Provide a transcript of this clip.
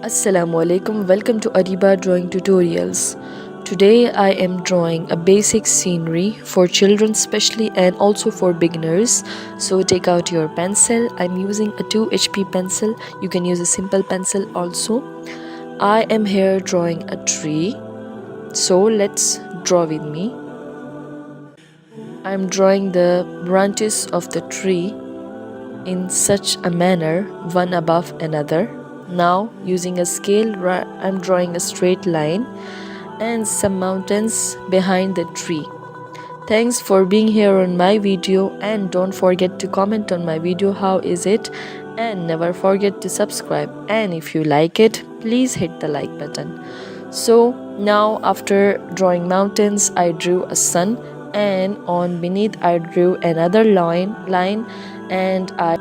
Assalamu alaikum, welcome to Ariba Drawing Tutorials. Today I am drawing a basic scenery for children especially and also for beginners. So take out your pencil. I'm using a 2 HP pencil. You can use a simple pencil also. I am here drawing a tree. So let's draw with me. I'm drawing the branches of the tree in such a manner, one above another. Now using a scale, I'm drawing a straight line and some mountains behind the tree. Thanks for being here on my video, and don't forget to comment on my video how is it, and never forget to subscribe, and if you like it please hit the like button. So now after drawing mountains I drew a sun, and on beneath I drew another line and I